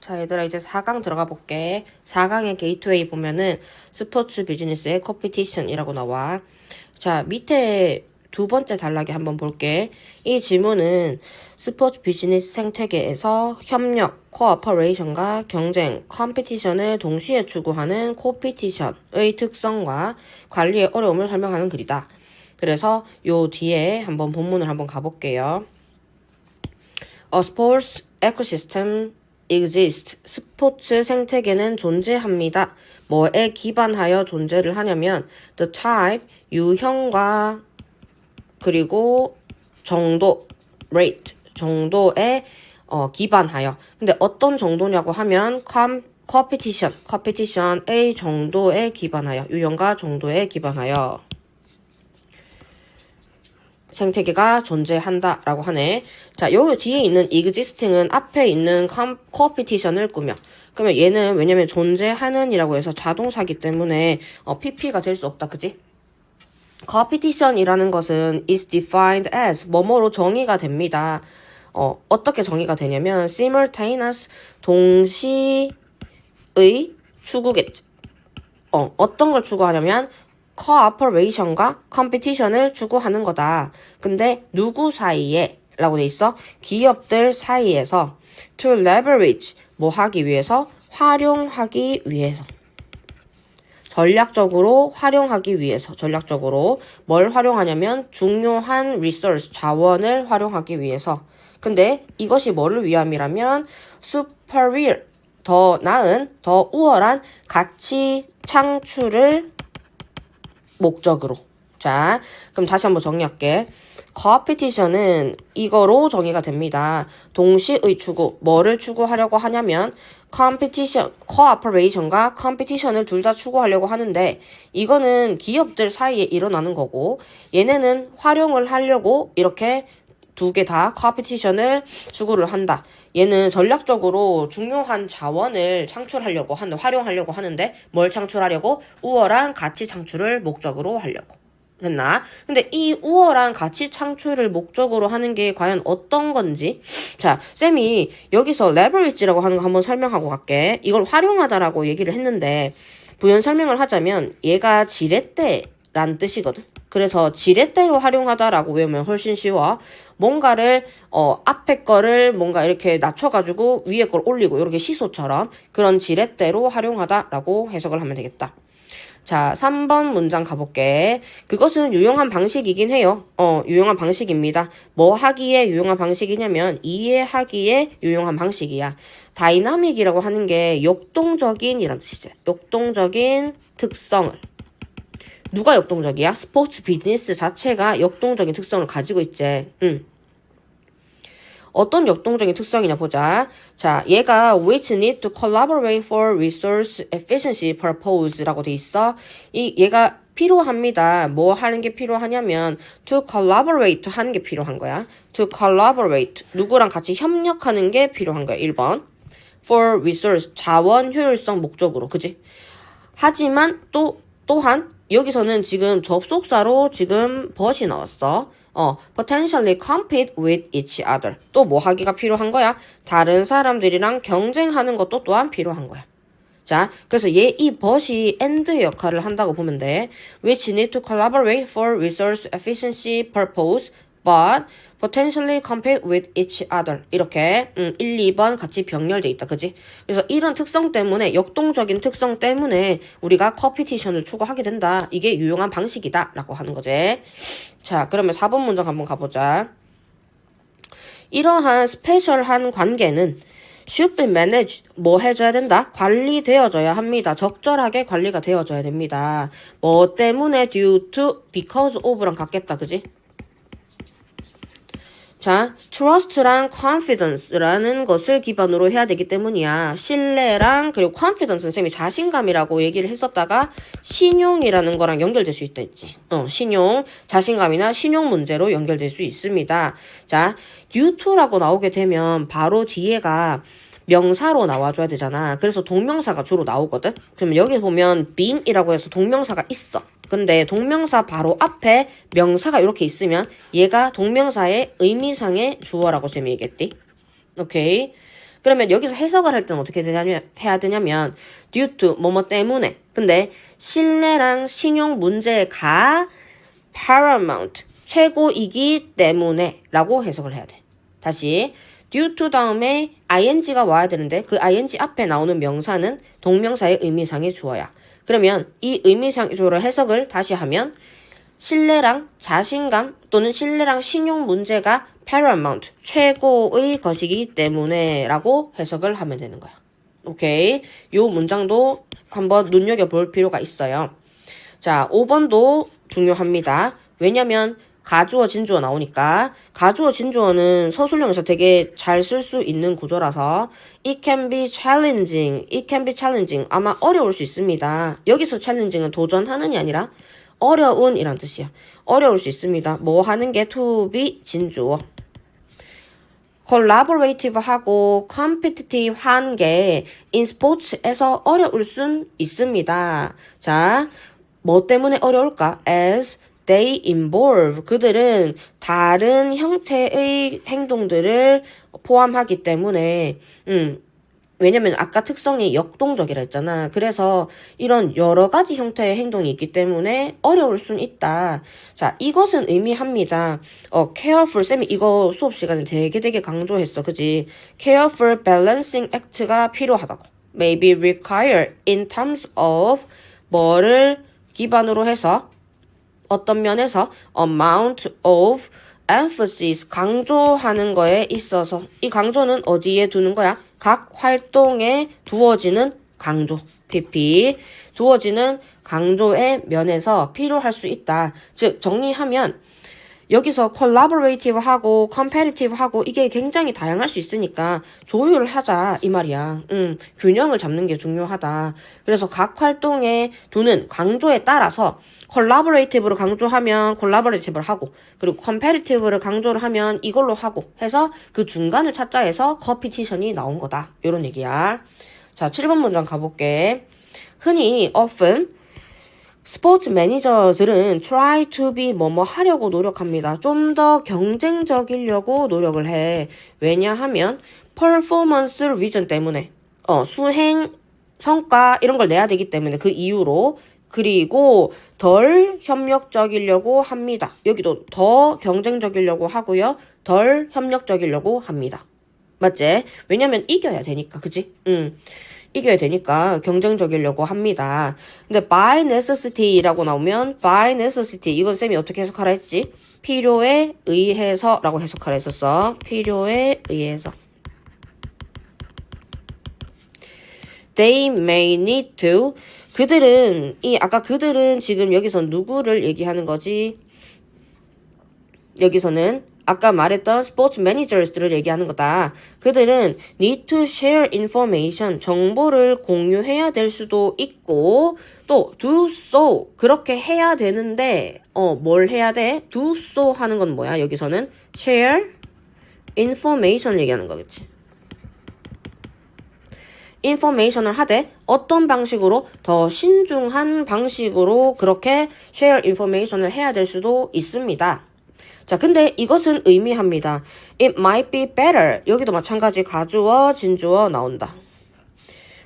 자, 얘들아, 이제 4강 들어가 볼게. 4강의 게이트웨이 보면은 스포츠 비즈니스의 컴피티션이라고 나와. 자, 밑에 두 번째 단락에 한번 볼게. 이 지문은 스포츠 비즈니스 생태계에서 협력, 코어퍼레이션과 경쟁, 컴피티션을 동시에 추구하는 코피티션의 특성과 관리의 어려움을 설명하는 글이다. 그래서 요 뒤에 한번 본문을 한번 가볼게요. A sports ecosystem exist. 스포츠 생태계는 존재합니다. 뭐에 기반하여 존재를 하냐면 the type, 유형과 그리고 정도, rate, 정도에 기반하여. 근데 어떤 정도냐고 하면 competition의 정도에 기반하여, 유형과 정도에 기반하여 생태계가 존재한다라고 하네. 자, 여기 뒤에 있는 existing은 앞에 있는 competition을 꾸며. 그러면 얘는 왜냐면 존재하는이라고 해서 자동사기 때문에 PP가 될 수 없다, 그지? competition이라는 것은 is defined as 뭐뭐로 정의가 됩니다. 어떻게 정의가 되냐면 simultaneous 동시의 추구겠지. 어떤 걸 추구하냐면 cooperation과 competition을 추구하는 거다. 근데 누구 사이에 라고 돼 있어? 기업들 사이에서 to leverage 뭐 하기 위해서? 활용하기 위해서. 전략적으로 활용하기 위해서. 전략적으로 뭘 활용하냐면 중요한 resource, 자원을 활용하기 위해서. 근데 이것이 뭐를 위함이라면 superior, 더 나은, 더 우월한 가치 창출을 목적으로. 자, 그럼 다시 한번 정리할게. competition은 이거로 정의가 됩니다. 동시의 추구, 뭐를 추구하려고 하냐면 competition, cooperation과 competition을 둘 다 추구하려고 하는데 이거는 기업들 사이에 일어나는 거고 얘네는 활용을 하려고 이렇게 두 개 다 competition을 추구를 한다. 얘는 전략적으로 중요한 자원을 창출하려고 하는, 활용하려고 하는데 뭘 창출하려고? 우월한 가치 창출을 목적으로 하려고. 됐나? 근데 이 우월한 가치 창출을 목적으로 하는 게 과연 어떤 건지. 자, 쌤이 여기서 leverage라고 하는 거 한번 설명하고 갈게. 이걸 활용하다라고 얘기를 했는데 부연 설명을 하자면 얘가 지렛대라는 뜻이거든. 그래서 지렛대로 활용하다라고 외우면 훨씬 쉬워. 뭔가를 앞에 거를 뭔가 이렇게 낮춰가지고 위에 걸 올리고 이렇게 시소처럼 그런 지렛대로 활용하다라고 해석을 하면 되겠다. 자, 3번 문장 가볼게. 그것은 유용한 방식이긴 해요. 유용한 방식입니다. 뭐 하기에 유용한 방식이냐면 이해하기에 유용한 방식이야. 다이나믹이라고 하는 게 역동적인이란 뜻이죠. 역동적인 특성을. 누가 역동적이야? 스포츠 비즈니스 자체가 역동적인 특성을 가지고 있지. 어떤 역동적인 특성이냐 보자. 자, 얘가 which need to collaborate for resource efficiency purpose라고 돼 있어. 얘가 필요합니다. 뭐 하는 게 필요하냐면 to collaborate 하는 게 필요한 거야. to collaborate 누구랑 같이 협력하는 게 필요한 거야. 1번. for resource 자원 효율성 목적으로. 그지? 하지만 또한 여기서는 지금 접속사로 지금 but이 나왔어. potentially compete with each other. 또 뭐 하기가 필요한 거야? 다른 사람들이랑 경쟁하는 것도 또한 필요한 거야. 자, 그래서 이 but이 and 역할을 한다고 보면 돼. Which need to collaborate for resource efficiency purpose, but potentially compete with each other. 이렇게 1, 2번 같이 병렬돼 있다. 그지? 그래서 이런 특성 때문에 역동적인 특성 때문에 우리가 컴피티션을 추구하게 된다. 이게 유용한 방식이다. 라고 하는 거지. 자, 그러면 4번 문장 한번 가보자. 이러한 스페셜한 관계는 should be managed. 뭐 해줘야 된다? 관리되어져야 합니다. 적절하게 관리가 되어져야 됩니다. 뭐 때문에 due to, because of랑 같겠다. 그지? 자, trust랑 confidence라는 것을 기반으로 해야 되기 때문이야. 신뢰랑 그리고 confidence는 쌤이 자신감이라고 얘기를 했었다가 신용이라는 거랑 연결될 수 있다 했지. 신용, 자신감이나 신용 문제로 연결될 수 있습니다. 자, due to라고 나오게 되면 바로 뒤에가 명사로 나와줘야 되잖아. 그래서 동명사가 주로 나오거든. 그러면 여기 보면 being이라고 해서 동명사가 있어. 근데 동명사 바로 앞에 명사가 이렇게 있으면 얘가 동명사의 의미상의 주어라고 쌤이 얘기했디. 오케이. 그러면 여기서 해석을 할 때는 어떻게 해야 되냐면 due to 뭐뭐 때문에. 근데 신뢰랑 신용 문제가 paramount 최고이기 때문에 라고 해석을 해야 돼. 다시 due to 다음에 ing가 와야 되는데 그 ing 앞에 나오는 명사는 동명사의 의미상의 주어야. 그러면 이 의미상의 주어로 해석을 다시 하면 신뢰랑 자신감 또는 신뢰랑 신용 문제가 paramount 최고의 것이기 때문에 라고 해석을 하면 되는 거야. 오케이. 요 문장도 한번 눈여겨볼 필요가 있어요. 자, 5번도 중요합니다. 왜냐면 가주어, 진주어 나오니까 가주어, 진주어는 서술형에서 되게 잘 쓸 수 있는 구조라서 it can be challenging 아마 어려울 수 있습니다. 여기서 challenging은 도전하는이 아니라 어려운 이란 뜻이야. 어려울 수 있습니다. 뭐 하는 게 to be 진주어. collaborative 하고 competitive 한 게 in sports에서 어려울 순 있습니다. 자, 뭐 때문에 어려울까? as they involve 그들은 다른 형태의 행동들을 포함하기 때문에 왜냐면 아까 특성이 역동적이라 했잖아. 그래서 이런 여러 가지 형태의 행동이 있기 때문에 어려울 순 있다. 자, 이것은 의미합니다. careful, 쌤이 이거 수업 시간에 되게 강조했어. 그지? careful balancing act가 필요하다고. may be required in terms of 뭐를 기반으로 해서 어떤 면에서 amount of emphasis 강조하는 거에 있어서 이 강조는 어디에 두는 거야? 각 활동에 두어지는 강조, pp 두어지는 강조의 면에서 필요할 수 있다. 즉 정리하면 여기서 collaborative하고 competitive하고 이게 굉장히 다양할 수 있으니까 조율하자 이 말이야. 균형을 잡는 게 중요하다. 그래서 각 활동에 두는 강조에 따라서 collaborative를 강조하면 collaborative를 하고 그리고 competitive를 강조를 하면 이걸로 하고 해서 그 중간을 찾자 해서 competition이 나온 거다. 이런 얘기야. 자, 7번 문장 가볼게. 흔히 often 스포츠 매니저들은 try to be 뭐뭐 하려고 노력합니다. 좀 더 경쟁적이려고 노력을 해. 왜냐하면 performance reason 때문에 수행 성과 이런 걸 내야 되기 때문에 그 이유로 그리고 덜 협력적이려고 합니다. 여기도 더 경쟁적이려고 하고요. 덜 협력적이려고 합니다. 맞지? 왜냐면 이겨야 되니까. 그지? 이겨야 되니까 경쟁적이려고 합니다. 근데 by necessity라고 나오면 by necessity 이건 쌤이 어떻게 해석하라 했지? 필요에 의해서 라고 해석하라 했었어. 필요에 의해서. They may need to 그들은 아까 그들은 지금 여기서 누구를 얘기하는 거지? 여기서는 아까 말했던 스포츠 매니저들을 얘기하는 거다. 그들은 need to share information 정보를 공유해야 될 수도 있고 또 do so 그렇게 해야 되는데 뭘 해야 돼? do so 하는 건 뭐야? 여기서는 share information 얘기하는 거겠지. 인포메이션을 하되 어떤 방식으로 더 신중한 방식으로 그렇게 share information을 해야 될 수도 있습니다. 자, 근데 이것은 의미합니다. It might be better. 여기도 마찬가지 가주어, 진주어 나온다.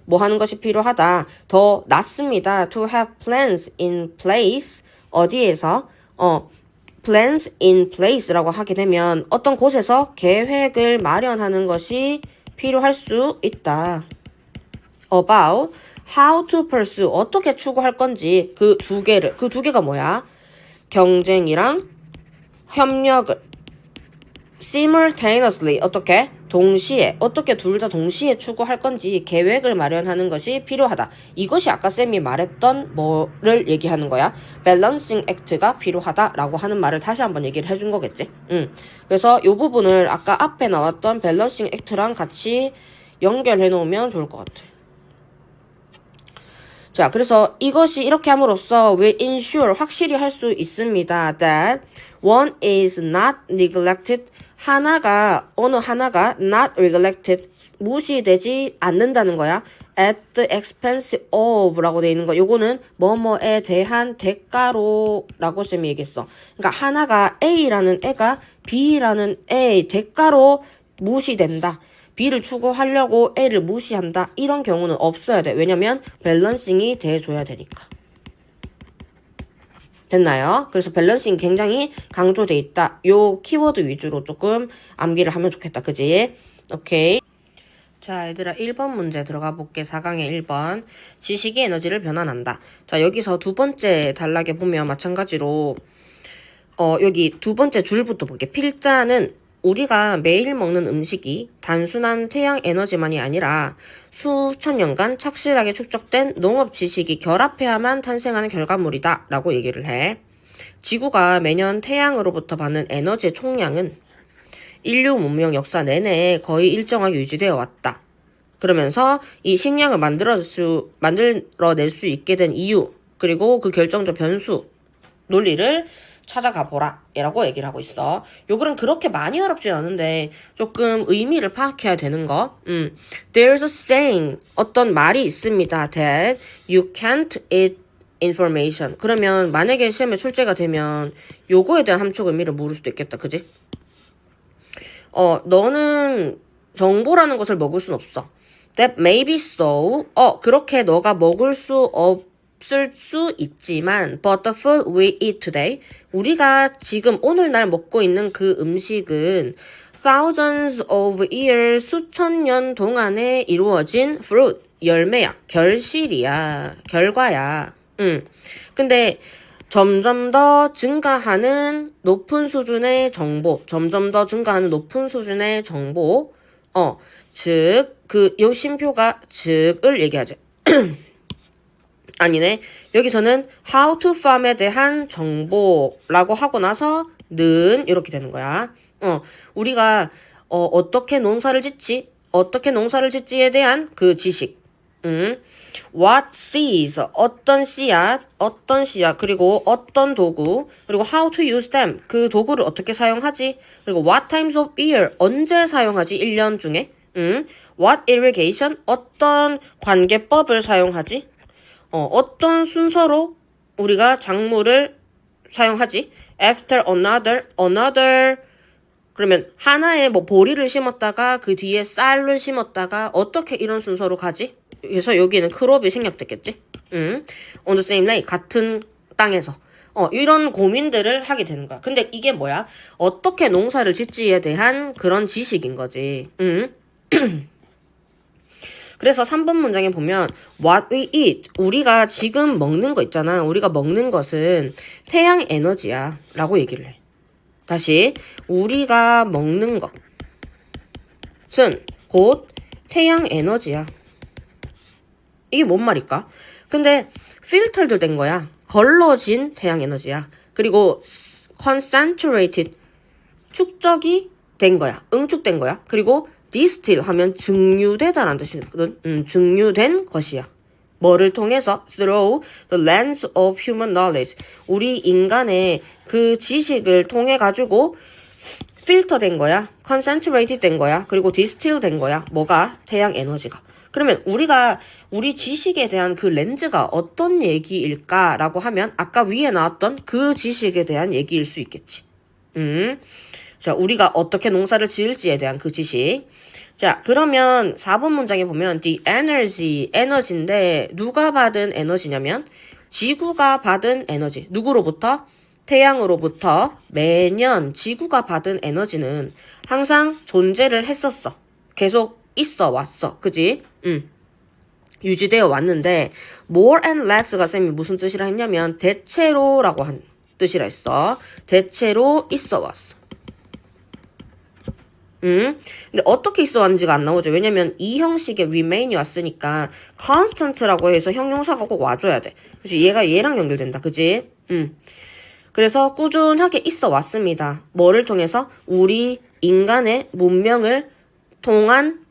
뭐 하는 것이 필요하다. 더 낫습니다. To have plans in place. 어디에서? plans in place라고 하게 되면 어떤 곳에서 계획을 마련하는 것이 필요할 수 있다. About how to pursue 어떻게 추구할 건지 그 두 개가 뭐야? 경쟁이랑 협력을 simultaneously 어떻게? 동시에 어떻게 둘 다 동시에 추구할 건지 계획을 마련하는 것이 필요하다. 이것이 아까 쌤이 말했던 뭐를 얘기하는 거야? balancing act가 필요하다라고 하는 말을 다시 한번 얘기를 해준 거겠지? 그래서 이 부분을 아까 앞에 나왔던 balancing act랑 같이 연결해 놓으면 좋을 것 같아. 자, 그래서 이것이 이렇게 함으로써 will ensure 확실히 할 수 있습니다. that one is not neglected 어느 하나가 not neglected 무시되지 않는다는 거야. at the expense of 라고 돼 있는 거. 요거는 뭐뭐에 대한 대가로 라고 쌤이 얘기했어. 그러니까 하나가 A라는 애가 B라는 애 대가로 무시된다. B를 추구하려고 A를 무시한다. 이런 경우는 없어야 돼. 왜냐면 밸런싱이 돼줘야 되니까. 됐나요? 그래서 밸런싱 굉장히 강조돼 있다. 요 키워드 위주로 조금 암기를 하면 좋겠다. 그지? 오케이. 자, 얘들아 1번 문제 들어가 볼게. 4강의 1번. 지식이 에너지를 변환한다. 자, 여기서 두 번째 단락에 보면 마찬가지로 여기 두 번째 줄부터 볼게. 필자는 우리가 매일 먹는 음식이 단순한 태양 에너지만이 아니라 수천 년간 착실하게 축적된 농업 지식이 결합해야만 탄생하는 결과물이다 라고 얘기를 해. 지구가 매년 태양으로부터 받는 에너지의 총량은 인류 문명 역사 내내 거의 일정하게 유지되어 왔다. 그러면서 이 식량을 만들어낼 수 있게 된 이유, 그리고 그 결정적 변수, 논리를 찾아가 보라 라고 얘기를 하고 있어. 요글은 그렇게 많이 어렵진 않은데 조금 의미를 파악해야 되는 거. There's a saying, 어떤 말이 있습니다. That you can't eat information. 그러면 만약에 시험에 출제가 되면 요거에 대한 함축 의미를 물을 수도 있겠다. 그지? 너는 정보라는 것을 먹을 순 없어. That may be so. 그렇게 너가 먹을 수 없을 수 있지만 but the food we eat today, 우리가 지금 오늘날 먹고 있는 그 음식은 thousands of years, 수천 년 동안에 이루어진 fruit, 열매야, 결실이야, 결과야. 근데 점점 더 증가하는 높은 수준의 정보, 즉, 요 심표가 즉을 얘기하죠. 아니네. 여기서는 how to farm에 대한 정보라고 하고 나서 는 이렇게 되는 거야. 우리가 어떻게 농사를 짓지에 대한 그 지식. What seeds, 어떤 씨앗, 그리고 어떤 도구, 그리고 how to use them, 그 도구를 어떻게 사용하지, 그리고 what times of year, 언제 사용하지, 1년 중에, what irrigation, 어떤 관계법을 사용하지, 어떤 순서로 우리가 작물을 사용하지, after another, 그러면 하나에 뭐 보리를 심었다가 그 뒤에 쌀을 심었다가 어떻게 이런 순서로 가지? 그래서 여기는 크롭이 생략됐겠지? on the same land, 같은 땅에서. 이런 고민들을 하게 되는 거야. 근데 이게 뭐야? 어떻게 농사를 짓지에 대한 그런 지식인 거지. 그래서 3번 문장에 보면 what we eat, 우리가 지금 먹는 거 있잖아. 우리가 먹는 것은 태양 에너지야 라고 얘기를 해. 다시, 우리가 먹는 것은 곧 태양 에너지야. 이게 뭔 말일까? 근데 filtered 된 거야. 걸러진 태양 에너지야. 그리고 concentrated, 축적이 된 거야. 응축된 거야. 그리고 distill 하면 증류되다라는 뜻이거든. 증류된 것이야. 뭐를 통해서? Through the lens of human knowledge. 우리 인간의 그 지식을 통해 가지고 필터 된 거야. concentrated 된 거야. 그리고 distill 된 거야. 뭐가? 태양 에너지가. 그러면 우리가 우리 지식에 대한 그 렌즈가 어떤 얘기일까라고 하면 아까 위에 나왔던 그 지식에 대한 얘기일 수 있겠지. 자, 우리가 어떻게 농사를 지을지에 대한 그 지식. 자, 그러면 4번 문장에 보면 the energy, 에너지인데 누가 받은 에너지냐면 지구가 받은 에너지. 누구로부터? 태양으로부터 매년 지구가 받은 에너지는 항상 존재를 했었어. 계속 있어 왔어. 그지? 유지되어 왔는데 more and less가 쌤이 무슨 뜻이라 했냐면 대체로라고 한 뜻이라 했어. 대체로 있어 왔어. 근데 어떻게 있어 왔는지가 안 나오죠. 왜냐면 이 형식의 remain이 왔으니까 constant라고 해서 형용사가 꼭 와줘야 돼. 그래서 얘가 얘랑 연결된다. 그지? 그래서 꾸준하게 있어 왔습니다. 뭐를 통해서? 우리 인간의 문명을 통한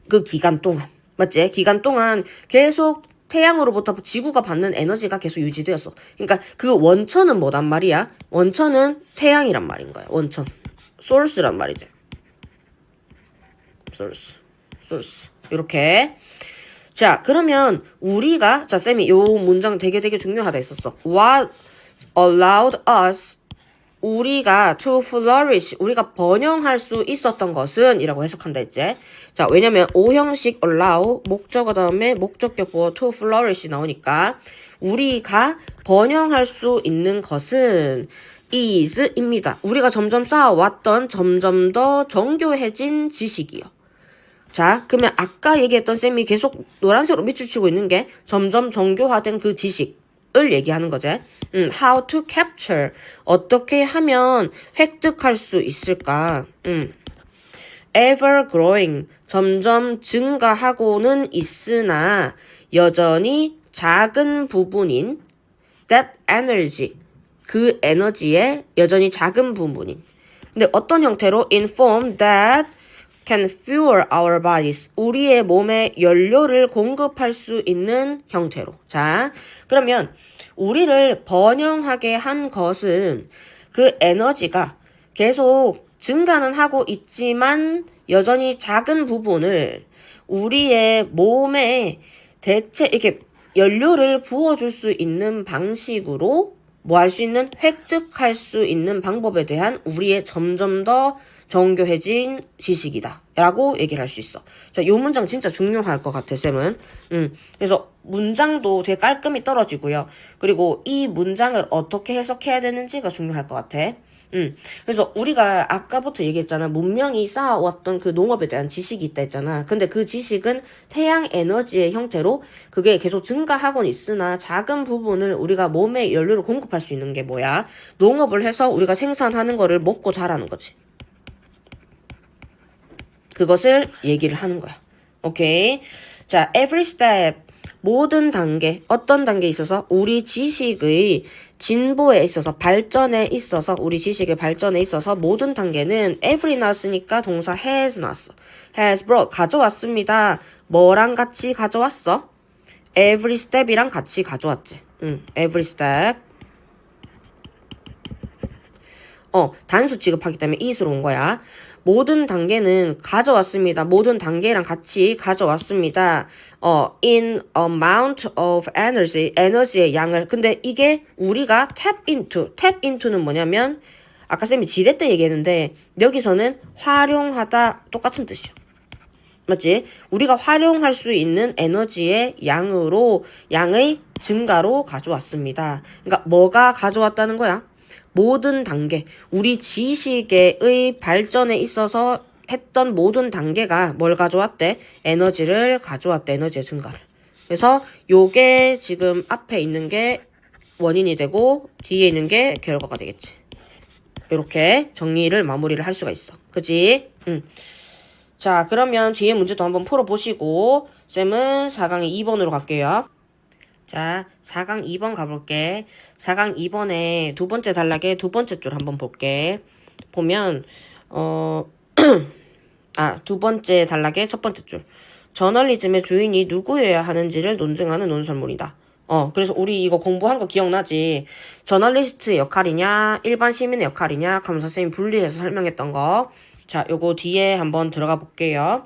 그 기간 동안. 맞지? 기간 동안 계속 태양으로부터 지구가 받는 에너지가 계속 유지되었어. 그러니까 그 원천은 뭐단 말이야? 원천은 태양이란 말인 거야. 원천. source란 말이지. source. 이렇게. 자, 그러면 우리가, 자, 쌤이 요 문장 되게 중요하다 했었어. What allowed us 우리가 to flourish, 우리가 번영할 수 있었던 것은 이라고 해석한다 했지. 자, 왜냐면 O형식 allow, 목적어 다음에 목적격 보어 to flourish 나오니까 우리가 번영할 수 있는 것은 is입니다. 우리가 점점 쌓아왔던 점점 더 정교해진 지식이요. 자, 그러면 아까 얘기했던 쌤이 계속 노란색으로 밑줄 치고 있는 게 점점 정교화된 그 지식을 얘기하는 거지. How to capture. 어떻게 하면 획득할 수 있을까? Ever growing. 점점 증가하고는 있으나 여전히 작은 부분인 that energy. 그 에너지의 여전히 작은 부분인. 근데 어떤 형태로? In form that can fuel our bodies. 우리의 몸에 연료를 공급할 수 있는 형태로. 자, 그러면 우리를 번영하게 한 것은 그 에너지가 계속 증가는 하고 있지만 여전히 작은 부분을 우리의 몸에 대체 이렇게 연료를 부어줄 수 있는 방식으로 뭐 할 수 있는 획득할 수 있는 방법에 대한 우리의 점점 더 정교해진 지식이다 라고 얘기를 할 수 있어. 자, 요 문장 진짜 중요할 것 같아, 쌤은. 그래서 문장도 되게 깔끔히 떨어지고요. 그리고 이 문장을 어떻게 해석해야 되는지가 중요할 것 같아. 그래서 우리가 아까부터 얘기했잖아. 문명이 쌓아왔던 그 농업에 대한 지식이 있다 했잖아. 근데 그 지식은 태양 에너지의 형태로 그게 계속 증가하고는 있으나 작은 부분을 우리가 몸에 연료를 공급할 수 있는 게 뭐야? 농업을 해서 우리가 생산하는 거를 먹고 자라는 거지. 그것을 얘기를 하는 거야. 오케이. 자, every step. 모든 단계, 어떤 단계에 있어서 우리 지식의 진보에 있어서 발전에 있어서 우리 지식의 발전에 있어서 모든 단계는 every 나왔으니까 동사 has 나왔어. has brought 가져왔습니다. 뭐랑 같이 가져왔어? every step이랑 같이 가져왔지. every step. 단수 취급하기 때문에 is로 온 거야. 모든 단계는 가져왔습니다. 모든 단계랑 같이 가져왔습니다. in amount of energy, 에너지의 양을. 근데 이게 우리가 tap into는 뭐냐면 아까 쌤이 지뢰 때 얘기했는데 여기서는 활용하다 똑같은 뜻이야. 맞지? 우리가 활용할 수 있는 에너지의 양의 증가로 가져왔습니다. 그러니까 뭐가 가져왔다는 거야? 모든 단계, 우리 지식의 발전에 있어서 했던 모든 단계가 뭘 가져왔대? 에너지를 가져왔대, 에너지의 증가를. 그래서 요게 지금 앞에 있는 게 원인이 되고 뒤에 있는 게 결과가 되겠지. 이렇게 정리를 마무리를 할 수가 있어. 그치? 자, 그러면 뒤에 문제도 한번 풀어보시고 쌤은 4강의 2번으로 갈게요. 자, 4강 2번 가볼게. 4강 2번에 두 번째 단락의 두 번째 줄 한번 볼게. 보면 두 번째 단락의 첫 번째 줄. 저널리즘의 주인이 누구여야 하는지를 논증하는 논설문이다. 그래서 우리 이거 공부한 거 기억나지? 저널리스트의 역할이냐, 일반 시민의 역할이냐, 감사쌤이 분리해서 설명했던 거. 자, 요거 뒤에 한번 들어가 볼게요.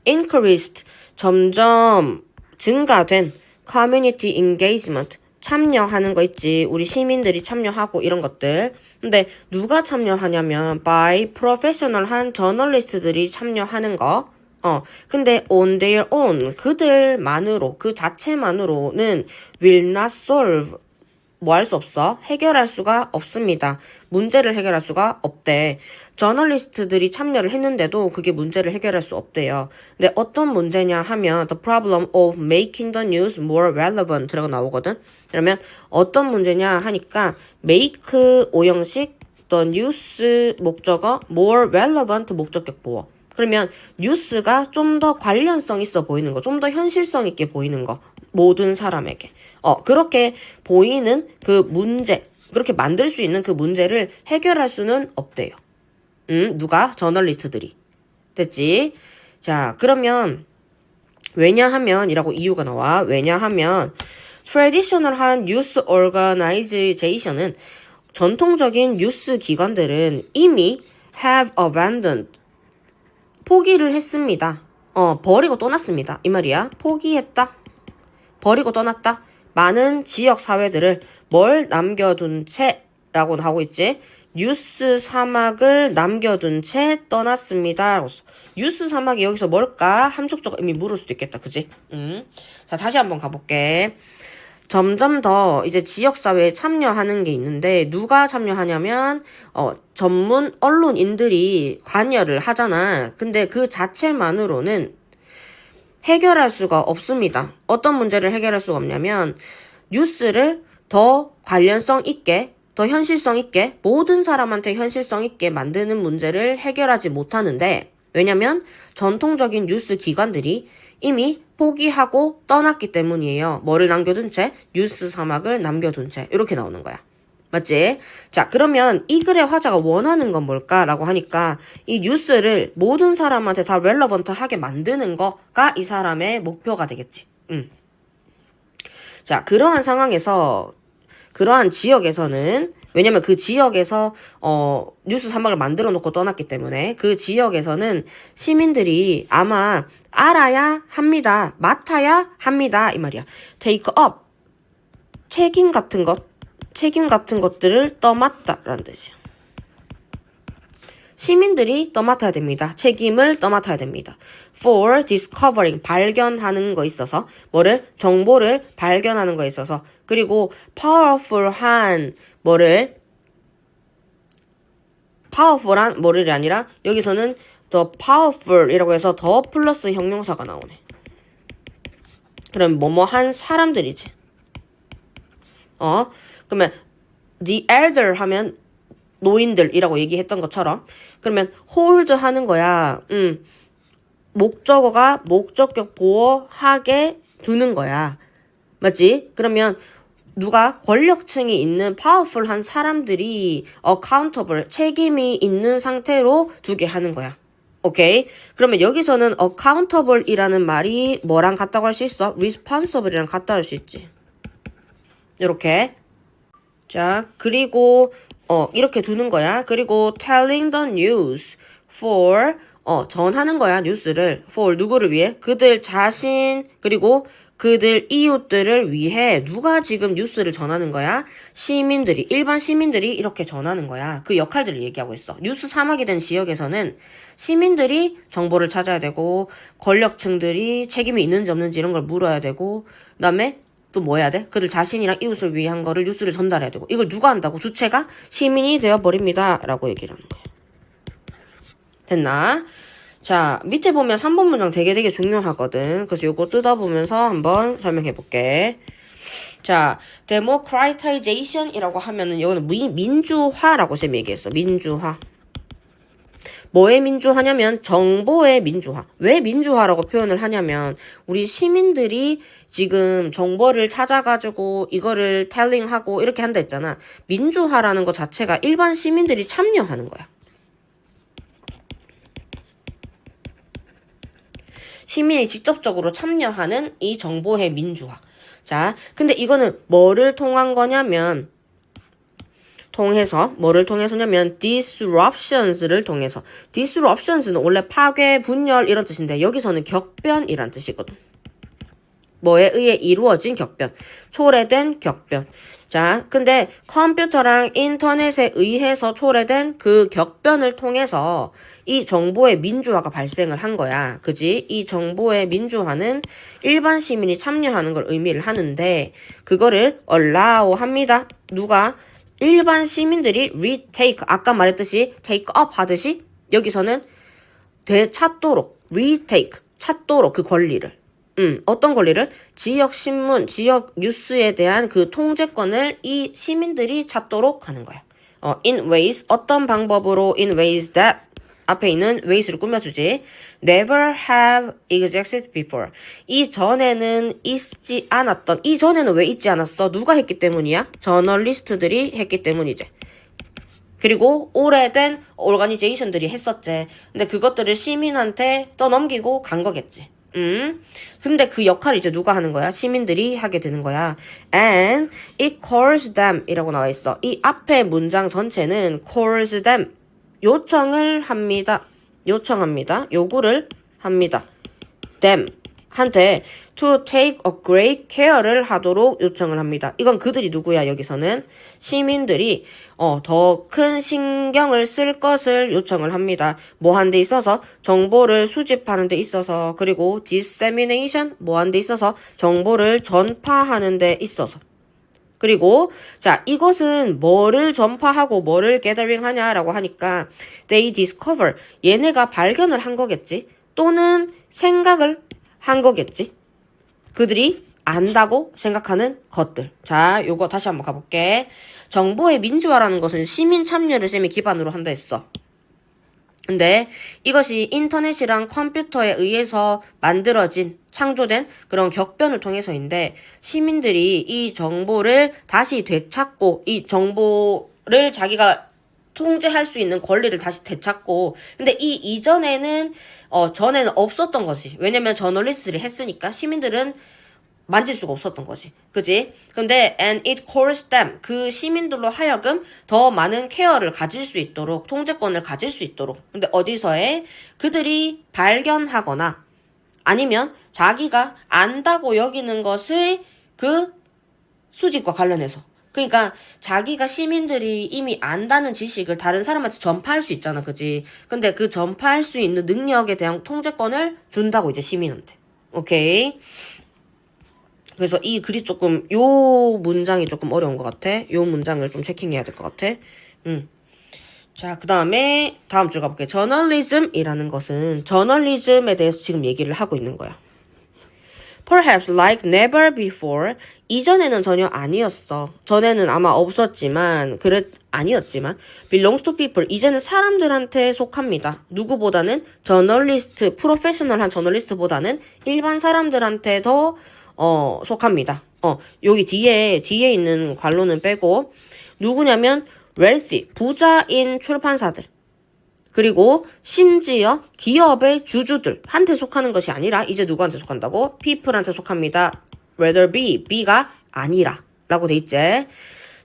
increased, 점점 증가된 community engagement, 참여하는 거 있지. 우리 시민들이 참여하고 이런 것들. 근데 누가 참여하냐면 by professional한 저널리스트들이 참여하는 거. 근데 on their own, 그들만으로, 그 자체만으로는 will not solve, 뭐 할 수 없어? 해결할 수가 없습니다. 문제를 해결할 수가 없대. 저널리스트들이 참여를 했는데도 그게 문제를 해결할 수 없대요. 근데 어떤 문제냐 하면 the problem of making the news more relevant 라고 나오거든. 그러면 어떤 문제냐 하니까 make 오형식 the news 목적어 more relevant 목적격 보어. 그러면 뉴스가 좀 더 관련성 있어 보이는 거, 좀 더 현실성 있게 보이는 거, 모든 사람에게. 그렇게 보이는 그 문제, 그렇게 만들 수 있는 그 문제를 해결할 수는 없대요. 누가? 저널리스트들이. 됐지? 자, 그러면 왜냐하면 이라고 이유가 나와. 왜냐하면 traditional한 뉴스 organization은 전통적인 뉴스 기관들은 이미 have abandoned, 포기를 했습니다. 버리고 떠났습니다. 이 말이야. 포기했다. 버리고 떠났다. 많은 지역 사회들을 뭘 남겨둔 채라고 하고 있지? 뉴스 사막을 남겨둔 채 떠났습니다. 뉴스 사막이 여기서 뭘까? 함축적 의미 물을 수도 있겠다. 그지? 자, 다시 한번 가볼게. 점점 더 이제 지역사회에 참여하는 게 있는데 누가 참여하냐면 전문 언론인들이 관여를 하잖아. 근데 그 자체만으로는 해결할 수가 없습니다. 어떤 문제를 해결할 수가 없냐면 뉴스를 더 관련성 있게 더 현실성 있게 모든 사람한테 현실성 있게 만드는 문제를 해결하지 못하는데 왜냐면 전통적인 뉴스 기관들이 이미 포기하고 떠났기 때문이에요. 뭐를 남겨둔 채? 뉴스 사막을 남겨둔 채. 이렇게 나오는 거야. 맞지? 자, 그러면 이 글의 화자가 원하는 건 뭘까라고 하니까 이 뉴스를 모든 사람한테 다 렐러번트하게 만드는 거가 이 사람의 목표가 되겠지. 자, 그러한 상황에서 그러한 지역에서는 왜냐면 그 지역에서 뉴스 사막을 만들어 놓고 떠났기 때문에 그 지역에서는 시민들이 아마 알아야 합니다. 맡아야 합니다. 이 말이야. take up 책임 같은 것들을 떠맡다라는 뜻이야. 시민들이 떠맡아야 됩니다. 책임을 떠맡아야 됩니다. for discovering 발견하는 거 있어서 뭐를 정보를 발견하는 거 있어서 그리고 powerful한 뭐를이 아니라 여기서는 the powerful이라고 해서 더 플러스 형용사가 나오네. 그럼 뭐뭐한 사람들이지. 그러면 the elder 하면 노인들이라고 얘기했던 것처럼 그러면 hold 하는 거야. 목적어가 목적격 보호하게 두는 거야. 맞지? 그러면 누가 권력층이 있는 파워풀한 사람들이 accountable 책임이 있는 상태로 두게 하는 거야. 오케이? 그러면 여기서는 accountable이라는 말이 뭐랑 같다고 할 수 있어? responsible이랑 같다 할 수 있지. 이렇게. 자, 그리고 이렇게 두는 거야. 그리고 telling the news for 전하는 거야. 뉴스를 for 누구를 위해? 그들 자신 그리고 그들 이웃들을 위해 누가 지금 뉴스를 전하는 거야? 시민들이 일반 시민들이 이렇게 전하는 거야. 그 역할들을 얘기하고 있어. 뉴스 사막이 된 지역에서는 시민들이 정보를 찾아야 되고 권력층들이 책임이 있는지 없는지 이런 걸 물어야 되고 그다음에 또 뭐 해야 돼? 그들 자신이랑 이웃을 위한 거를 뉴스를 전달해야 되고 이걸 누가 한다고? 주체가 시민이 되어버립니다. 라고 얘기를 하는 거야. 됐나? 자, 밑에 보면 3번 문장 되게 중요하거든. 그래서 요거 뜯어보면서 한번 설명해 볼게. 자, democratization 이라고 하면은 이거는 민주화라고 쌤이 얘기했어. 민주화. 뭐의 민주화냐면 정보의 민주화. 왜 민주화라고 표현을 하냐면 우리 시민들이 지금 정보를 찾아가지고 이거를 텔링하고 이렇게 한다 했잖아. 민주화라는 것 자체가 일반 시민들이 참여하는 거야. 시민이 직접적으로 참여하는 이 정보의 민주화. 자, 근데 이거는 뭐를 통한 거냐면 뭐를 통해서냐면 disruptions를 통해서. disruptions는 원래 파괴, 분열 이런 뜻인데 여기서는 격변이란 뜻이거든. 뭐에 의해 이루어진 격변. 초래된 격변. 자, 근데 컴퓨터랑 인터넷에 의해서 초래된 그 격변을 통해서 이 정보의 민주화가 발생을 한 거야. 그지? 이 정보의 민주화는 일반 시민이 참여하는 걸 의미를 하는데 그거를 allow 합니다. 누가? 일반 시민들이 retake, 아까 말했듯이 take up 하듯이 여기서는 되찾도록 retake, 찾도록 그 권리를. 어떤 권리를? 지역 신문, 지역 뉴스에 대한 그 통제권을 이 시민들이 찾도록 하는 거야. in ways, 어떤 방법으로 in ways that 앞에 있는 ways를 꾸며주지. never have existed before. 이전에는 있지 않았던, 이전에는 왜 있지 않았어? 누가 했기 때문이야? 저널리스트들이 했기 때문이지. 그리고 오래된 오르가니제이션들이 했었지. 근데 그것들을 시민한테 떠넘기고 간 거겠지. 근데 그 역할을 이제 누가 하는 거야? 시민들이 하게 되는 거야. And it calls them 이라고 나와 있어. 이 앞에 문장 전체는 calls them 요청을 합니다. 요청합니다. 요구를 합니다. them 한테 to take a great care를 하도록 요청을 합니다. 이건 그들이 누구야? 여기서는 시민들이 더 큰 신경을 쓸 것을 요청을 합니다. 뭐 한 데 있어서 정보를 수집하는 데 있어서 그리고 dissemination 뭐 한 데 있어서 정보를 전파하는 데 있어서 그리고 자 이것은 뭐를 전파하고 뭐를 gathering 하냐라고 하니까 they discover 얘네가 발견을 한 거겠지 또는 생각을 한 거겠지 그들이 안다고 생각하는 것들. 자 요거 다시 한번 가볼게. 정보의 민주화라는 것은 시민 참여를 쌤이 기반으로 한다 했어. 근데 이것이 인터넷이랑 컴퓨터에 의해서 만들어진 창조된 그런 격변을 통해서인데 시민들이 이 정보를 다시 되찾고 이 정보를 자기가 통제할 수 있는 권리를 다시 되찾고 근데 이 이전에는 전에는 없었던 것이 왜냐면 저널리스트들이 했으니까 시민들은 만질 수가 없었던 거지. 그지? 근데 and it calls them 그 시민들로 하여금 더 많은 케어를 가질 수 있도록 통제권을 가질 수 있도록 근데 어디서에 그들이 발견하거나 아니면 자기가 안다고 여기는 것의 그 수집과 관련해서 그러니까 자기가 시민들이 이미 안다는 지식을 다른 사람한테 전파할 수 있잖아. 그지? 근데 그 전파할 수 있는 능력에 대한 통제권을 준다고 이제 시민한테. 오케이? 그래서 이 글이 조금 요 문장이 조금 어려운 것 같아. 요 문장을 좀 체킹해야 될 것 같아. 자, 그 다음에 다음 줄 가볼게요. 저널리즘이라는 것은 저널리즘에 대해서 지금 얘기를 하고 있는 거야. Perhaps like never before. 이전에는 전혀 아니었어. 전에는 아마 없었지만, 아니었지만, belongs to people. 이제는 사람들한테 속합니다. 누구보다는 저널리스트, 프로페셔널한 저널리스트보다는 일반 사람들한테 더, 속합니다. 여기 뒤에 있는 관로는 빼고, 누구냐면, wealthy, 부자인 출판사들. 그리고 심지어 기업의 주주들한테 속하는 것이 아니라 이제 누구한테 속한다고? people한테 속합니다. rather be, be가 아니라 라고 돼 있지.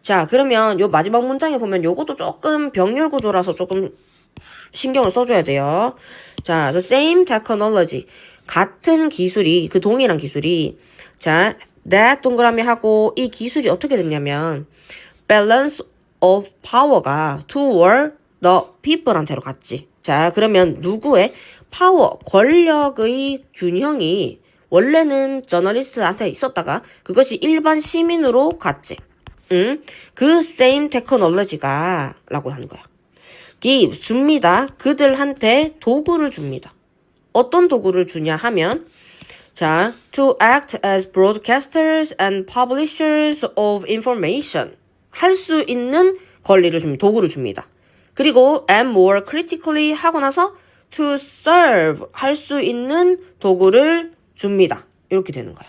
자 그러면 요 마지막 문장에 보면 요것도 조금 병렬 구조라서 조금 신경을 써줘야 돼요. 자, the same technology 같은 기술이 그 동일한 기술이 자 that 동그라미 하고 이 기술이 어떻게 됐냐면 balance of power가 toward the people한테로 갔지. 자, 그러면 누구의 파워, 권력의 균형이 원래는 저널리스트한테 있었다가 그것이 일반 시민으로 갔지. 그 same technology가 라고 하는 거야. give, 줍니다. 그들한테 도구를 줍니다. 어떤 도구를 주냐 하면 자, to act as broadcasters and publishers of information 할 수 있는 권리를 줍니다. 도구를 줍니다. 그리고 and more critically 하고 나서 to serve 할 수 있는 도구를 줍니다. 이렇게 되는 거야.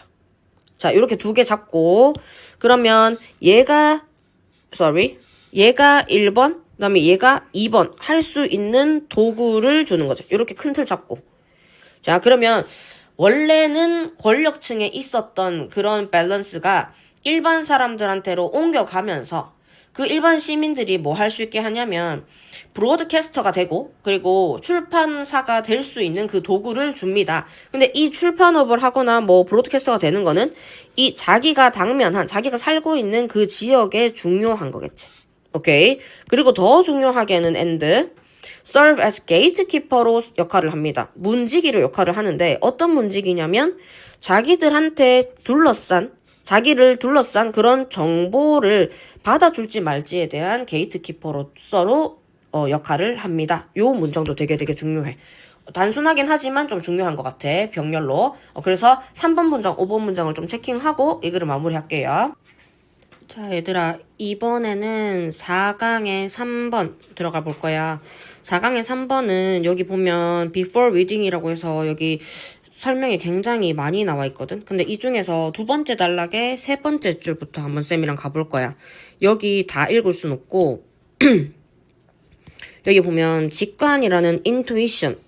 자, 이렇게 두 개 잡고 그러면 얘가 1번 그다음에 얘가 2번 할 수 있는 도구를 주는 거죠. 이렇게 큰 틀 잡고 자, 그러면 원래는 권력층에 있었던 그런 밸런스가 일반 사람들한테로 옮겨가면서 그 일반 시민들이 뭐 할 수 있게 하냐면 브로드캐스터가 되고 그리고 출판사가 될 수 있는 그 도구를 줍니다. 근데 이 출판업을 하거나 뭐 브로드캐스터가 되는 거는 이 자기가 당면한 자기가 살고 있는 그 지역에 중요한 거겠지. 오케이. 그리고 더 중요하게는 and serve as gatekeeper로 역할을 합니다. 문지기로 역할을 하는데 어떤 문지기냐면 자기들한테 자기를 둘러싼 그런 정보를 받아줄지 말지에 대한 게이트키퍼로서 역할을 합니다. 요 문장도 되게 중요해. 단순하긴 하지만 좀 중요한 것 같아. 병렬로. 그래서 3번 문장, 5번 문장을 좀 체킹하고 이 글을 마무리할게요. 자, 얘들아. 이번에는 4강의 3번 들어가 볼 거야. 4강의 3번은 여기 보면 before reading이라고 해서 여기 설명이 굉장히 많이 나와 있거든. 근데 이 중에서 두 번째 단락의 세 번째 줄부터 한번 쌤이랑 가볼 거야. 여기 다 읽을 순 없고 여기 보면 직관이라는 intuition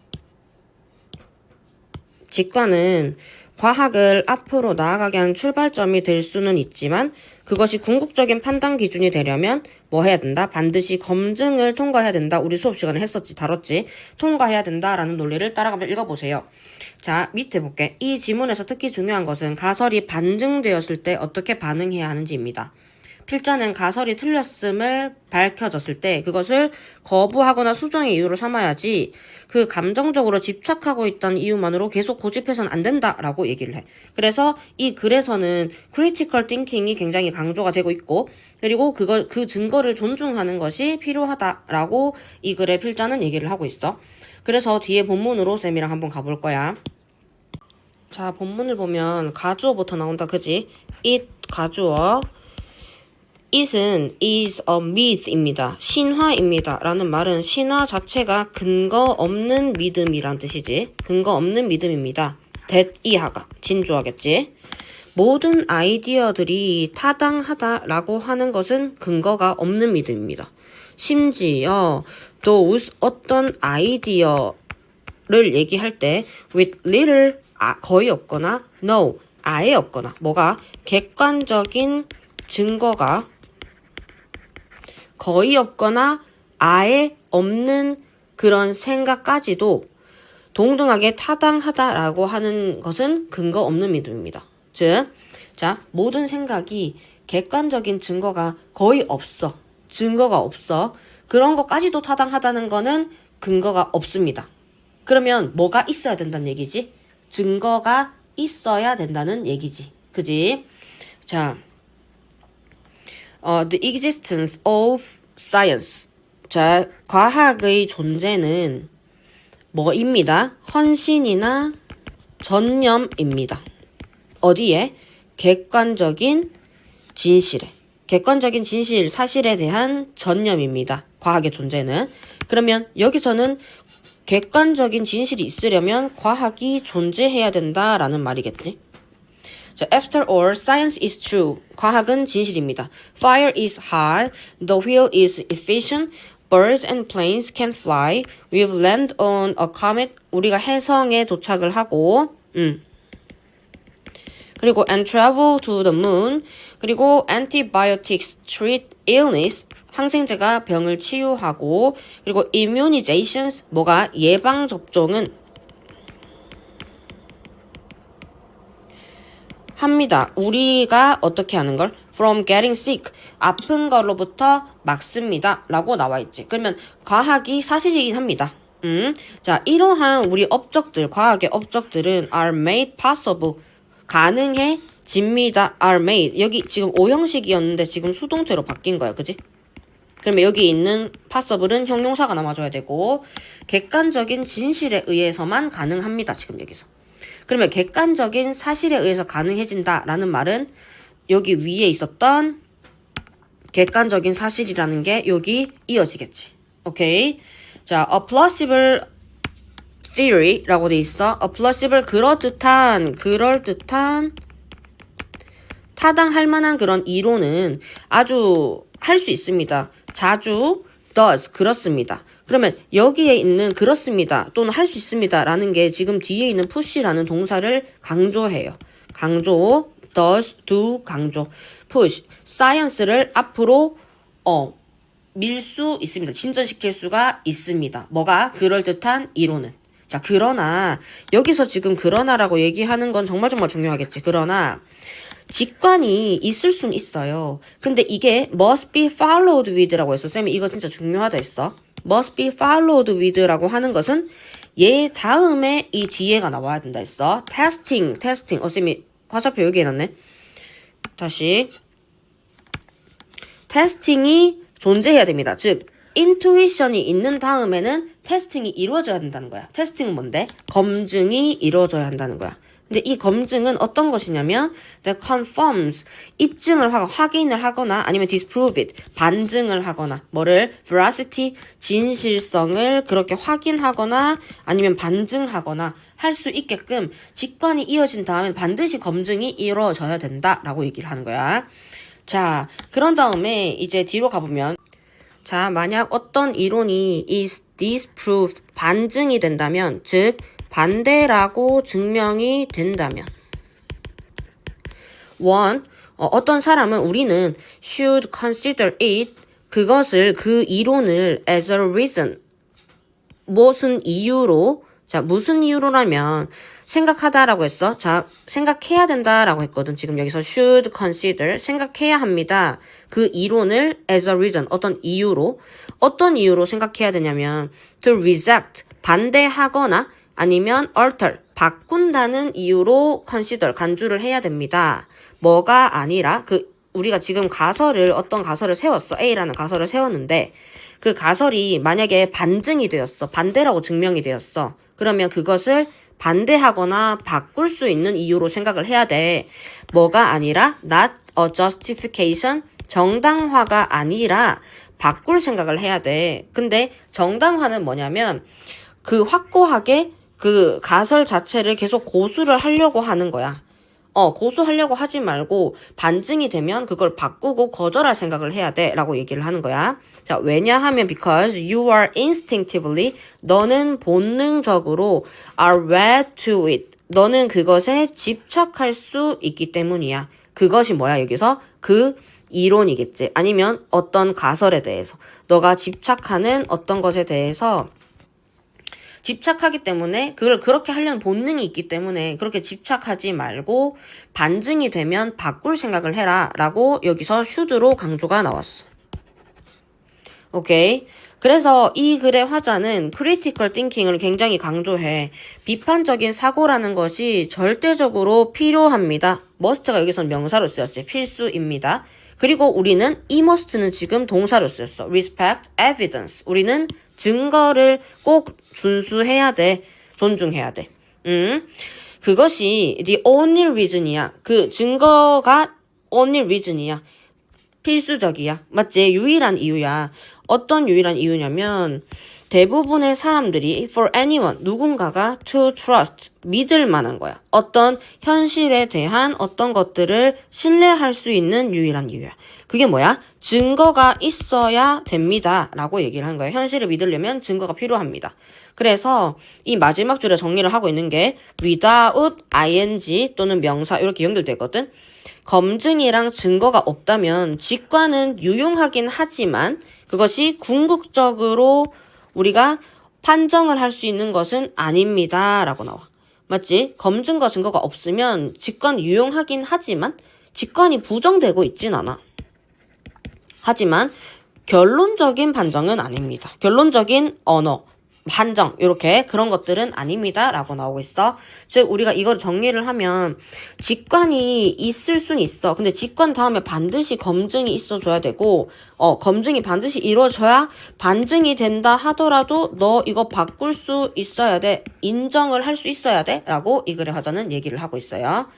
직관은 과학을 앞으로 나아가게 하는 출발점이 될 수는 있지만 그것이 궁극적인 판단 기준이 되려면 뭐 해야 된다? 반드시 검증을 통과해야 된다. 우리 수업 시간에 했었지, 다뤘지. 통과해야 된다라는 논리를 따라가며 읽어보세요. 자, 밑에 볼게. 이 지문에서 특히 중요한 것은 가설이 반증되었을 때 어떻게 반응해야 하는지입니다. 필자는 가설이 틀렸음을 밝혀졌을 때 그것을 거부하거나 수정의 이유로 삼아야지 그 감정적으로 집착하고 있다는 이유만으로 계속 고집해서는 안 된다라고 얘기를 해. 그래서 이 글에서는 critical thinking이 굉장히 강조가 되고 있고 그리고 그 증거를 존중하는 것이 필요하다라고 이 글의 필자는 얘기를 하고 있어. 그래서 뒤에 본문으로 쌤이랑 한번 가볼 거야. 자, 본문을 보면 가주어부터 나온다, 그지? it 가주어 it은 is a myth입니다. 신화입니다. 라는 말은 신화 자체가 근거 없는 믿음이란 뜻이지. 근거 없는 믿음입니다. that 이하가 진주하겠지. 모든 아이디어들이 타당하다라고 하는 것은 근거가 없는 믿음입니다. 심지어 those 어떤 아이디어를 얘기할 때 with little 거의 없거나 no 아예 없거나 뭐가 객관적인 증거가 거의 없거나 아예 없는 그런 생각까지도 동등하게 타당하다라고 하는 것은 근거 없는 믿음입니다. 즉, 자, 모든 생각이 객관적인 증거가 거의 없어. 증거가 없어. 그런 것까지도 타당하다는 거는 근거가 없습니다. 그러면 뭐가 있어야 된다는 얘기지? 증거가 있어야 된다는 얘기지. 그지? 자, the existence of science. 자, 과학의 존재는 뭐입니다? 헌신이나 전념입니다. 어디에? 객관적인 진실에. 객관적인 진실, 사실에 대한 전념입니다. 과학의 존재는. 그러면 여기서는 객관적인 진실이 있으려면 과학이 존재해야 된다라는 말이겠지. 자, after all, science is true. 과학은 진실입니다. Fire is hot. The wheel is efficient. Birds and planes can fly. We've landed on a comet. 우리가 해성에 도착을 하고, 그리고 and travel to the moon. 그리고 antibiotics treat illness. 항생제가 병을 치유하고, 그리고 immunizations. 뭐가 예방 접종은 합니다. 우리가 어떻게 하는 걸? From getting sick. 아픈 걸로부터 막습니다. 라고 나와 있지. 그러면 과학이 사실이긴 합니다. 자, 이러한 우리 업적들, 과학의 업적들은 are made possible. 가능해집니다. are made. 여기 지금 오형식이었는데 지금 수동태로 바뀐 거야. 그지? 그러면 여기 있는 possible은 형용사가 남아줘야 되고 객관적인 진실에 의해서만 가능합니다. 지금 여기서. 그러면 객관적인 사실에 의해서 가능해진다라는 말은 여기 위에 있었던 객관적인 사실이라는 게 여기 이어지겠지. 오케이? 자, a plausible theory라고 돼 있어. a plausible 그럴듯한 타당할 만한 그런 이론은 아주 할 수 있습니다. 자주 does 그렇습니다. 그러면 여기에 있는 그렇습니다 또는 할 수 있습니다 라는 게 지금 뒤에 있는 push라는 동사를 강조해요. 강조 does do 강조 push science를 앞으로 밀 수 있습니다. 진전시킬 수가 있습니다. 뭐가? 그럴듯한 이론은. 자, 그러나 여기서 지금 그러나라고 얘기하는 건 정말 중요하겠지. 그러나 직관이 있을 수는 있어요. 근데 이게 must be followed with라고 했어. 쌤이 이거 진짜 중요하다 했어. must be followed with라고 하는 것은 얘 다음에 이 뒤에가 나와야 된다 했어. testing. 쌤이 화살표 여기 해놨네. 다시. 테스팅이 존재해야 됩니다. 즉, intuition이 있는 다음에는 테스팅이 이루어져야 된다는 거야. 테스팅은 뭔데? 검증이 이루어져야 한다는 거야. 근데 이 검증은 어떤 것이냐면 that confirms 입증을 하고 확인을 하거나 아니면 disprove it 반증을 하거나 뭐를 veracity 진실성을 그렇게 확인하거나 아니면 반증하거나 할 수 있게끔 직관이 이어진 다음에 반드시 검증이 이루어져야 된다라고 얘기를 하는 거야. 자, 그런 다음에 이제 뒤로 가보면 자, 만약 어떤 이론이 is disproved 반증이 된다면 즉 반대라고 증명이 된다면 1. 어떤 사람은 우리는 should consider it 그것을 그 이론을 as a reason 무슨 이유로 자 무슨 이유로라면 생각하다라고 했어. 자 생각해야 된다라고 했거든. 지금 여기서 should consider 생각해야 합니다. 그 이론을 as a reason 어떤 이유로 생각해야 되냐면 to reject 반대하거나 아니면 alter 바꾼다는 이유로 consider 간주를 해야 됩니다. 뭐가 아니라 우리가 지금 어떤 가설을 세웠어. A라는 가설을 세웠는데 그 가설이 만약에 반증이 되었어. 반대라고 증명이 되었어. 그러면 그것을 반대하거나 바꿀 수 있는 이유로 생각을 해야 돼. 뭐가 아니라 not a justification 정당화가 아니라 바꿀 생각을 해야 돼. 근데 정당화는 뭐냐면 확고하게 그 가설 자체를 계속 고수를 하려고 하는 거야. 고수하려고 하지 말고 반증이 되면 그걸 바꾸고 거절할 생각을 해야 돼 라고 얘기를 하는 거야. 자, 왜냐하면 because you are instinctively 너는 본능적으로 are wed to it 너는 그것에 집착할 수 있기 때문이야. 그것이 뭐야 여기서? 그 이론이겠지. 아니면 어떤 가설에 대해서 너가 집착하는 어떤 것에 대해서 집착하기 때문에 그걸 그렇게 하려는 본능이 있기 때문에 그렇게 집착하지 말고 반증이 되면 바꿀 생각을 해라 라고 여기서 should로 강조가 나왔어. 오케이. 그래서 이 글의 화자는 critical thinking을 굉장히 강조해. 비판적인 사고라는 것이 절대적으로 필요합니다. must가 여기서는 명사로 쓰였지. 필수입니다. 그리고 우리는 이 must는 지금 동사로 쓰였어. respect evidence. 우리는 증거를 꼭 준수해야 돼. 존중해야 돼. 그것이 the only reason이야. 그 증거가 only reason이야. 필수적이야. 맞지? 유일한 이유야. 어떤 유일한 이유냐면 대부분의 사람들이 for anyone 누군가가 to trust 믿을 만한 거야. 어떤 현실에 대한 어떤 것들을 신뢰할 수 있는 유일한 이유야. 그게 뭐야? 증거가 있어야 됩니다. 라고 얘기를 한 거야. 현실을 믿으려면 증거가 필요합니다. 그래서 이 마지막 줄에 정리를 하고 있는 게 without ing 또는 명사 이렇게 연결되거든. 검증이랑 증거가 없다면 직관은 유용하긴 하지만 그것이 궁극적으로 우리가 판정을 할 수 있는 것은 아닙니다. 라고 나와. 맞지? 검증과 증거가 없으면 직관 유용하긴 하지만 직관이 부정되고 있진 않아. 하지만 결론적인 판정은 아닙니다. 결론적인 언어, 판정 이렇게 그런 것들은 아닙니다. 라고 나오고 있어. 즉 우리가 이걸 정리를 하면 직관이 있을 순 있어. 근데 직관 다음에 반드시 검증이 있어줘야 되고 검증이 반드시 이루어져야 반증이 된다 하더라도 너 이거 바꿀 수 있어야 돼. 인정을 할 수 있어야 돼. 라고 이 글의 화자는 얘기를 하고 있어요.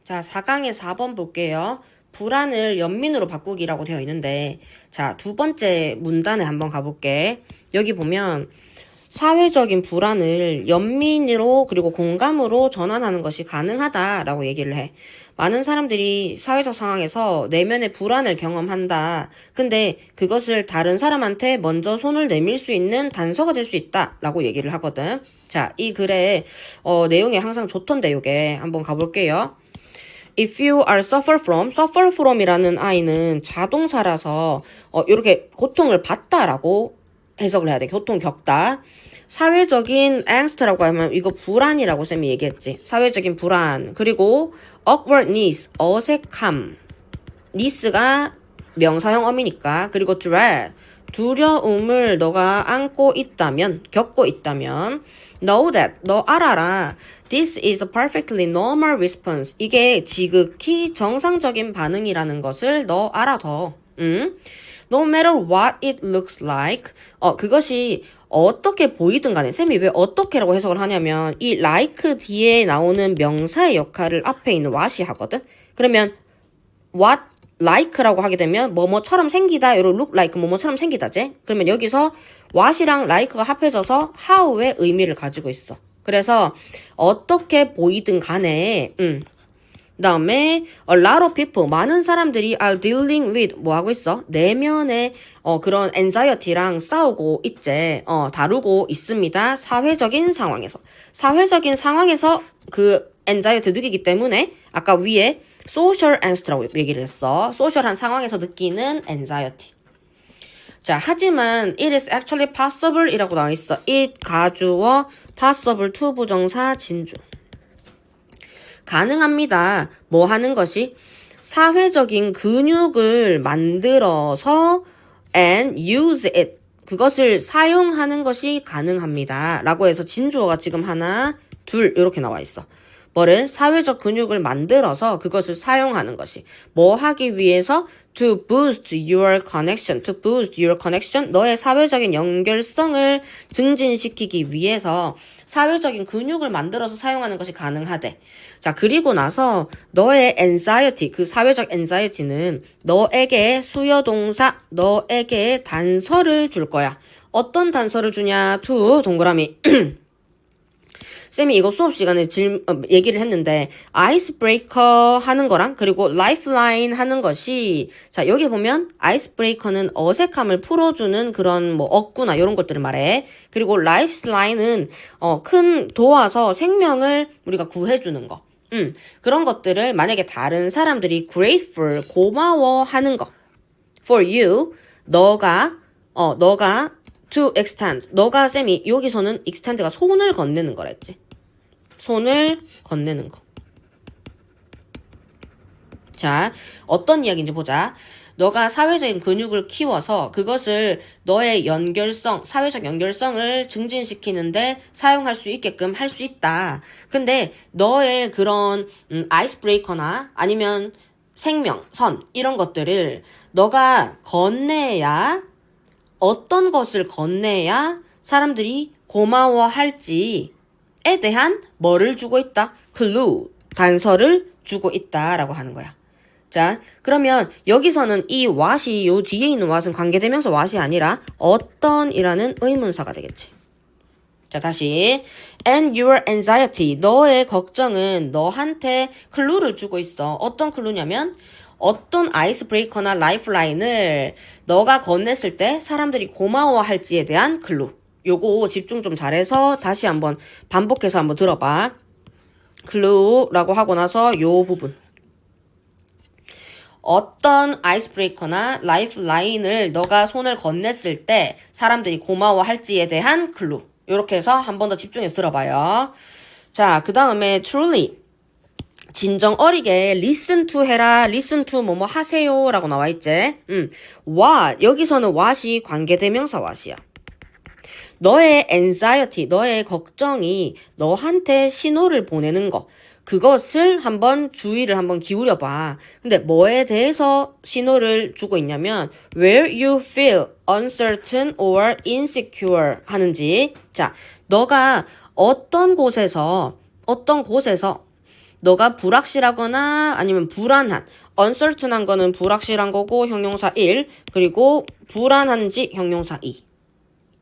자 4강의 4번 볼게요. 불안을 연민으로 바꾸기라고 되어 있는데 자 두 번째 문단에 한번 가볼게. 여기 보면 사회적인 불안을 연민으로 그리고 공감으로 전환하는 것이 가능하다라고 얘기를 해. 많은 사람들이 사회적 상황에서 내면의 불안을 경험한다. 근데 그것을 다른 사람한테 먼저 손을 내밀 수 있는 단서가 될 수 있다라고 얘기를 하거든. 자, 이 글의 내용이 항상 좋던데 요게 한번 가볼게요. If you are suffer from이라는 I는 자동사라서 이렇게 고통을 받다라고 해석을 해야 돼. 고통 겪다. 사회적인 angst라고 하면 이거 불안이라고 쌤이 얘기했지. 사회적인 불안. 그리고 awkwardness, 어색함. ness가 명사형 어미니까. 그리고 dread, 두려움을 너가 겪고 있다면 know that, 너 알아라. This is a perfectly normal response. 이게 지극히 정상적인 반응이라는 것을 너 알아둬. No matter what it looks like. 그것이 어떻게 보이든 간에 쌤이 왜 어떻게라고 해석을 하냐면 이 like 뒤에 나오는 명사의 역할을 앞에 있는 what이 하거든. 그러면 what like라고 하게 되면 뭐뭐처럼 생기다. 요런 look like 뭐뭐처럼 생기다지. 그러면 여기서 what이랑 like가 합해져서 how의 의미를 가지고 있어. 그래서 어떻게 보이든 간에 그다음에 a lot of people 많은 사람들이 are dealing with 뭐 하고 있어? 내면의 그런 anxiety랑 싸우고 있제. 다루고 있습니다. 사회적인 상황에서 그 anxiety 느끼기 때문에 아까 위에 social anxiety라고 얘기를 했어. 소셜한 상황에서 느끼는 anxiety. 자, 하지만 it is actually possible 이라고 나와 있어. it 가주어 possible to 부정사 진주. 가능합니다. 뭐 하는 것이? 사회적인 근육을 만들어서 and use it. 그것을 사용하는 것이 가능합니다. 라고 해서 진주어가 지금 하나, 둘 이렇게 나와 있어. 뭐를? 사회적 근육을 만들어서 그것을 사용하는 것이. 뭐 하기 위해서? To boost your connection. To boost your connection. 너의 사회적인 연결성을 증진시키기 위해서 사회적인 근육을 만들어서 사용하는 것이 가능하대. 자, 그리고 나서 너의 anxiety, 그 사회적 anxiety는 너에게 수요동사, 너에게 단서를 줄 거야. 어떤 단서를 주냐? to 동그라미. 쌤이 이거 수업 시간에 얘기를 했는데 아이스브레이커 하는 거랑 그리고 라이프라인 하는 것이 자 여기 보면 아이스브레이커는 어색함을 풀어주는 그런 뭐 억구나 이런 것들을 말해. 그리고 라이프라인은 큰 도와서 생명을 우리가 구해주는 거. 그런 것들을 만약에 다른 사람들이 grateful 고마워하는 거. For you 너가 to extend. 너가 쌤이 여기서는 extend가 손을 건네는 거랬지. 손을 건네는 거. 자, 어떤 이야기인지 보자. 너가 사회적인 근육을 키워서 그것을 너의 연결성, 사회적 연결성을 증진시키는데 사용할 수 있게끔 할 수 있다. 근데 너의 그런 아이스 브레이커나 아니면 생명, 선 이런 것들을 너가 건네야 어떤 것을 건네야 사람들이 고마워할지에 대한 뭐를 주고 있다? clue, 단서를 주고 있다라고 하는 거야. 자, 그러면 여기서는 이 what이 요 뒤에 있는 what은 관계대명사 what이 아니라 어떤이라는 의문사가 되겠지. 자, 다시 and your anxiety, 너의 걱정은 너한테 clue를 주고 있어. 어떤 clue냐면 어떤 아이스 브레이커나 라이프라인을 너가 건넸을 때 사람들이 고마워할지에 대한 클루. 요거 집중 좀 잘해서 다시 한번 반복해서 한번 들어봐. 클루라고 하고 나서 요 부분. 어떤 아이스 브레이커나 라이프라인을 너가 손을 건넸을 때 사람들이 고마워할지에 대한 클루. 요렇게 해서 한 번 더 집중해서 들어봐요. 자, 그 다음에 truly. 진정 어리게 listen to 해라, listen to 뭐뭐 하세요 라고 나와 있지. what, 여기서는 what이 관계대명사 what이야. 너의 anxiety, 너의 걱정이 너한테 신호를 보내는 거. 그것을 한번 주의를 한번 기울여 봐. 근데 뭐에 대해서 신호를 주고 있냐면 where you feel uncertain or insecure 하는지. 자, 너가 어떤 곳에서 너가 불확실하거나 아니면 불안한, uncertain한 거는 불확실한 거고 형용사 1, 그리고 불안한지 형용사 2.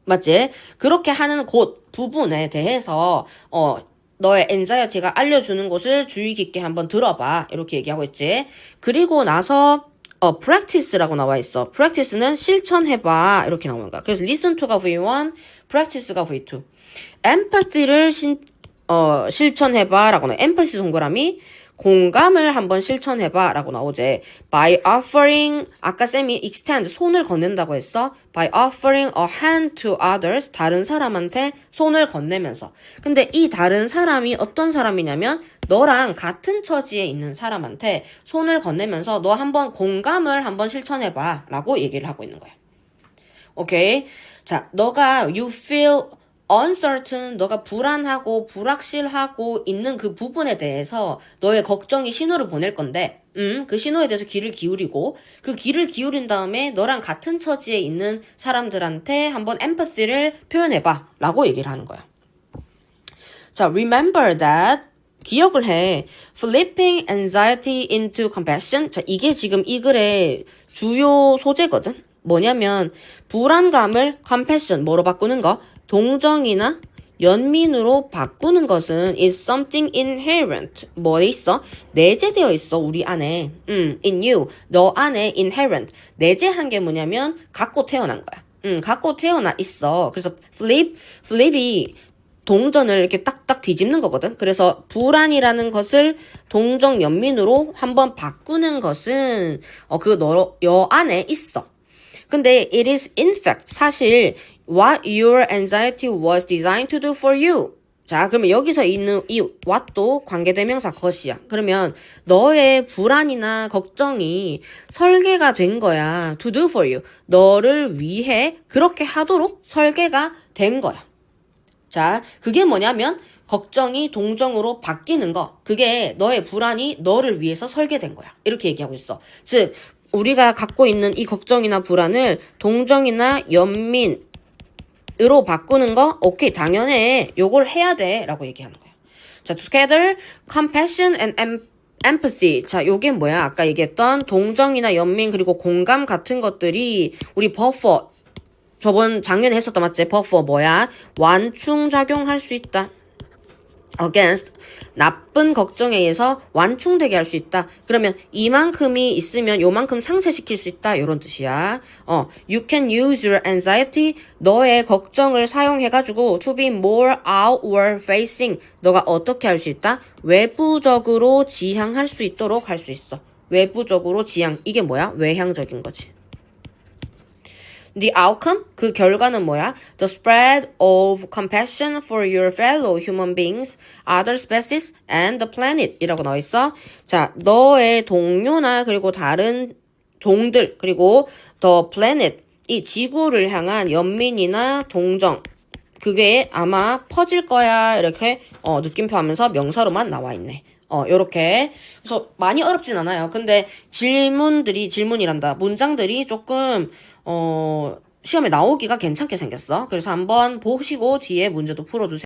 맞지? 그렇게 하는 곳, 부분에 대해서 너의 anxiety가 알려주는 것을 주의 깊게 한번 들어봐. 이렇게 얘기하고 있지. 그리고 나서 practice라고 나와 있어. practice는 실천해봐. 이렇게 나오는 거야. 그래서 listen to가 V1, practice가 V2. empathy를 실천해봐 라고 나와. empathy 동그라미 공감을 한번 실천해봐 라고 나오지. by offering 아까 쌤이 extend 손을 건넨다고 했어. by offering a hand to others 다른 사람한테 손을 건네면서. 근데 이 다른 사람이 어떤 사람이냐면 너랑 같은 처지에 있는 사람한테 손을 건네면서 너 한번 공감을 한번 실천해봐 라고 얘기를 하고 있는 거야. 오케이. 자, 너가 you feel uncertain, 너가 불안하고 불확실하고 있는 그 부분에 대해서 너의 걱정이 신호를 보낼 건데 그 신호에 대해서 귀를 기울이고 그 귀를 기울인 다음에 너랑 같은 처지에 있는 사람들한테 한번 empathy를 표현해봐 라고 얘기를 하는 거야. 자, remember that 기억을 해. flipping anxiety into compassion. 자, 이게 지금 이 글의 주요 소재거든. 뭐냐면 불안감을 compassion 뭐로 바꾸는 거? 동정이나 연민으로 바꾸는 것은 is something inherent. 뭐에 있어? 내재되어 있어, 우리 안에. in you. 너 안에 inherent. 내재한 게 뭐냐면 갖고 태어난 거야. 갖고 태어나 있어. 그래서 flip이 동전을 이렇게 딱딱 뒤집는 거거든. 그래서 불안이라는 것을 동정 연민으로 한번 바꾸는 것은 여 안에 있어. 근데 it is in fact 사실 what your anxiety was designed to do for you. 자, 그러면 여기서 있는 이 what도 관계대명사 것이야. 그러면 너의 불안이나 걱정이 설계가 된 거야. to do for you. 너를 위해 그렇게 하도록 설계가 된 거야. 자, 그게 뭐냐면 걱정이 동정으로 바뀌는 거. 그게 너의 불안이 너를 위해서 설계된 거야. 이렇게 얘기하고 있어. 즉, 우리가 갖고 있는 이 걱정이나 불안을 동정이나 연민으로 바꾸는 거 오케이 당연해. 요걸 해야 돼 라고 얘기하는 거야. 자, together, compassion and empathy. 자, 요게 뭐야? 아까 얘기했던 동정이나 연민 그리고 공감 같은 것들이 우리 buffer 저번 작년에 했었던 맞지? buffer 뭐야? 완충작용할 수 있다. against 나쁜 걱정에 의해서 완충되게 할 수 있다. 그러면 이만큼이 있으면 요만큼 상쇄시킬 수 있다. 이런 뜻이야. You can use your anxiety 너의 걱정을 사용해가지고 to be more outward facing 너가 어떻게 할 수 있다? 외부적으로 지향할 수 있도록 할 수 있어. 외부적으로 지향 이게 뭐야? 외향적인 거지. The outcome, 그 결과는 뭐야? The spread of compassion for your fellow human beings, other species, and the planet 이라고 나와있어. 자, 너의 동료나 그리고 다른 종들, 그리고 the planet, 이 지구를 향한 연민이나 동정, 그게 아마 퍼질 거야. 이렇게 느낌표 하면서 명사로만 나와있네. 요렇게. 그래서 많이 어렵진 않아요. 근데 질문이란다. 문장들이 조금 시험에 나오기가 괜찮게 생겼어. 그래서 한번 보시고 뒤에 문제도 풀어주세요.